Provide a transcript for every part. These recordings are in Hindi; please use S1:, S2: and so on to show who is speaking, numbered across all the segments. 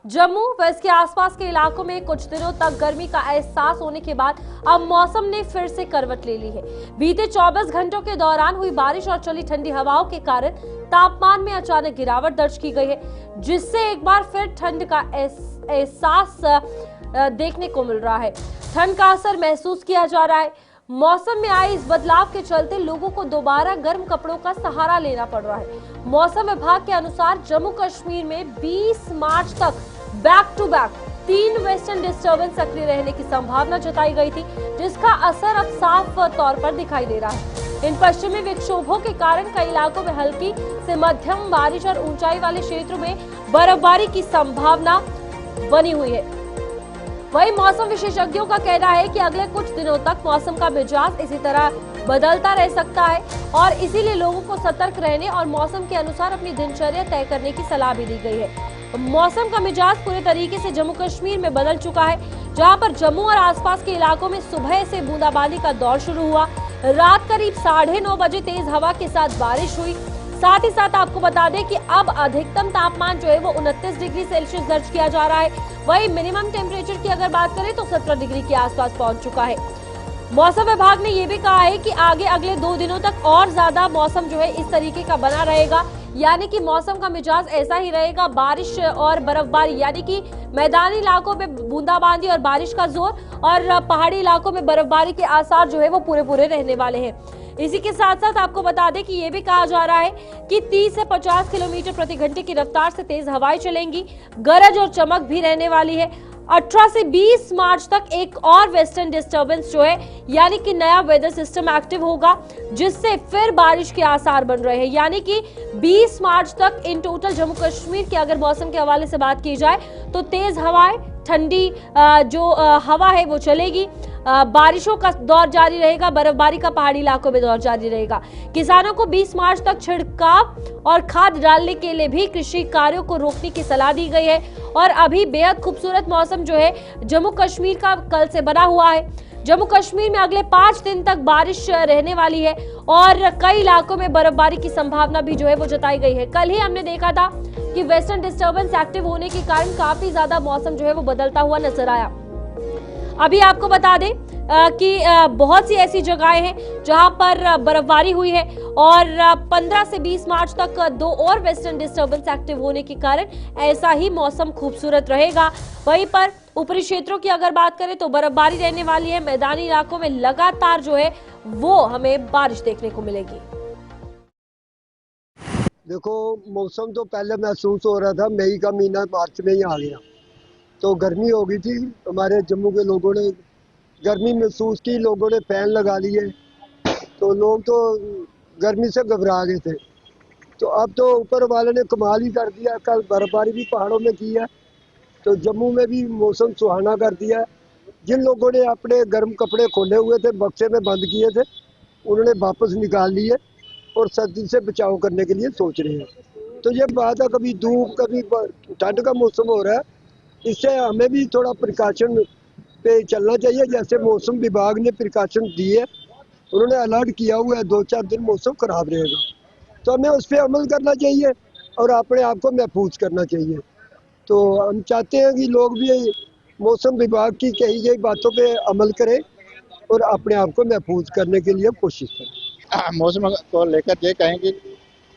S1: जम्मू व इसके आसपास के इलाकों में कुछ दिनों तक गर्मी का एहसास होने के बाद अब मौसम ने फिर से करवट ले ली है। बीते 24 घंटों के दौरान हुई बारिश और चली ठंडी हवाओं के कारण तापमान में अचानक गिरावट दर्ज की गई है, जिससे एक बार फिर ठंड का एहसास देखने को मिल रहा है। ठंड का असर महसूस किया जा रहा है। मौसम में आए इस बदलाव के चलते लोगों को दोबारा गर्म कपड़ों का सहारा लेना पड़ रहा है। मौसम विभाग के अनुसार जम्मू कश्मीर में 20 मार्च तक back to back 3 western disturbance सक्रिय रहने की संभावना जताई गई थी, जिसका असर अब साफ तौर पर दिखाई दे रहा है। इन पश्चिमी विक्षोभों के कारण कई इलाकों में हल्की से मध्यम बारिश और ऊंचाई वाले क्षेत्रों में बर्फबारी की संभावना बनी हुई है। वहीं मौसम विशेषज्ञों का कहना है कि अगले कुछ दिनों तक मौसम का मिजाज इसी तरह बदलता रह सकता है और इसीलिए लोगों को सतर्क रहने और मौसम के अनुसार अपनी दिनचर्या तय करने की सलाह भी दी गई है। मौसम का मिजाज पूरे तरीके से जम्मू कश्मीर में बदल चुका है, जहां पर जम्मू और आसपास के इलाकों में सुबह से बूंदाबांदी का दौर शुरू हुआ। रात करीब 9:30 बजे तेज हवा के साथ बारिश हुई। साथ ही साथ आपको बता दें कि अब अधिकतम तापमान जो है वो 29 डिग्री सेल्सियस दर्ज किया जा रहा है। वहीं मिनिमम टेम्परेचर की अगर बात करें तो 17 डिग्री के आसपास पहुंच चुका है। मौसम विभाग ने ये भी कहा है कि आगे अगले 2 दिनों तक और ज्यादा मौसम जो है इस तरीके का बना रहेगा, यानी कि मौसम का मिजाज ऐसा ही रहेगा। बारिश और बर्फबारी यानी कि मैदानी इलाकों में बूंदाबांदी और बारिश का जोर और पहाड़ी इलाकों में बर्फबारी के आसार जो है वो पूरे रहने वाले हैं। इसी के साथ साथ आपको बता दें कि ये भी कहा जा रहा है कि 30 से 50 किलोमीटर प्रति घंटे की रफ्तार से तेज हवाएं चलेंगी। गरज और चमक भी रहने वाली है। 18 से 20 मार्च तक एक और वेस्टर्न डिस्टर्बेंस जो है यानी कि नया वेदर सिस्टम एक्टिव होगा, जिससे फिर बारिश के आसार बन रहे हैं। यानी कि 20 मार्च तक इन टोटल जम्मू कश्मीर के अगर मौसम के हवाले से बात की जाए तो तेज हवाएं, ठंडी जो हवा है वो चलेगी। बारिशों का दौर जारी रहेगा। बर्फबारी का पहाड़ी इलाकों में दौर जारी रहेगा। किसानों को 20 मार्च तक छिड़काव और खाद डालने के लिए भी कृषि कार्यों को रोकने की सलाह दी गई है। और अभी बेहद खूबसूरत मौसम जो है जम्मू कश्मीर का कल से बना हुआ है। जम्मू कश्मीर में अगले 5 दिन तक बारिश रहने वाली है और कई इलाकों में बर्फबारी की संभावना भी जो है वो जताई गई है। कल ही हमने देखा था कि वेस्टर्न डिस्टर्बेंस एक्टिव होने के कारण काफी ज्यादा मौसम जो है वो बदलता हुआ नजर आया। अभी आपको बता दें कि बहुत सी ऐसी जगहें हैं जहां पर बर्फबारी हुई है और 15 से 20 मार्च तक 2 और वेस्टर्न डिस्टर्बेंस एक्टिव होने के कारण ऐसा ही मौसम खूबसूरत रहेगा। वहीं पर ऊपरी क्षेत्रों की अगर बात करें तो बर्फबारी रहने वाली है। मैदानी इलाकों में लगातार जो है वो हमें बारिश देखने को मिलेगी।
S2: देखो, मौसम तो पहले महसूस हो रहा था, मई का महीना मार्च में ही आ गया तो गर्मी हो गई थी। हमारे जम्मू के लोगों ने गर्मी महसूस की, लोगों ने फैन लगा लिए तो लोग तो गर्मी से घबरा गए थे। तो अब तो ऊपर वाले ने कमाल ही कर दिया। कल बर्फबारी भी पहाड़ों में की है तो जम्मू में भी मौसम सुहाना कर दिया है। जिन लोगों ने अपने गर्म कपड़े खोले हुए थे, बक्से में बंद किए थे, उन्होंने वापस निकाल लिए और सर्दी से बचाव करने के लिए सोच रहे हैं। तो ये बात है, कभी धूप कभी ठंड का मौसम हो रहा है, इससे हमें भी थोड़ा प्रिकॉशन पे चलना चाहिए। जैसे मौसम विभाग ने प्रिकॉशन दिए, उन्होंने अलर्ट किया हुआ है 2-4 दिन मौसम खराब रहेगा, तो हमें उस पर अमल करना चाहिए और अपने आप को महफूज करना चाहिए। तो हम चाहते हैं कि लोग भी मौसम विभाग की कही गई बातों पे अमल करें और अपने आप को महफूज करने के लिए कोशिश करें।
S3: मौसम को लेकर ये कहें कि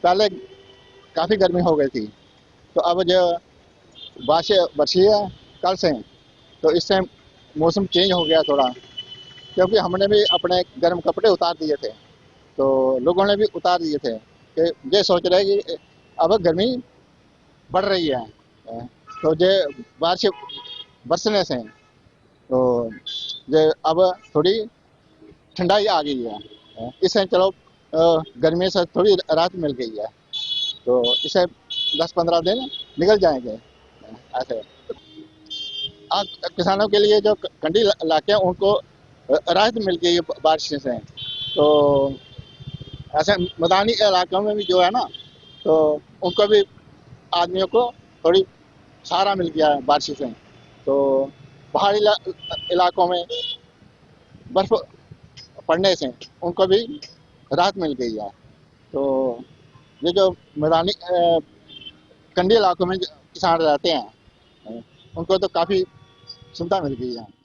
S3: पहले काफ़ी गर्मी हो गई थी, तो अब जो बारिश बरसी है कल से, तो इससे मौसम चेंज हो गया थोड़ा, क्योंकि हमने भी अपने गर्म कपड़े उतार दिए थे तो लोगों ने भी उतार दिए थे कि ये सोच रहे कि अब गर्मी बढ़ रही है। तो ये बारिश बरसने से तो ये अब थोड़ी ठंडाई आ गई है। इससे चलो गर्मी से थोड़ी राहत मिल गई है, तो इसे 10-15 दिन निकल जाएंगे ऐसे। किसानों के लिए जो कंडी इलाके हैं उनको राहत मिल गई है बारिश से। तो ऐसे मैदानी इलाकों में भी जो है ना, तो उनको भी आदमियों को थोड़ी सहारा मिल गया है बारिश से। तो पहाड़ी इलाकों में बर्फ पड़ने से उनको भी राहत मिल गई है। तो ये जो मैदानी कंडी इलाकों में किसान रहते हैं उनको तो काफ़ी सुविधा मिल गई है।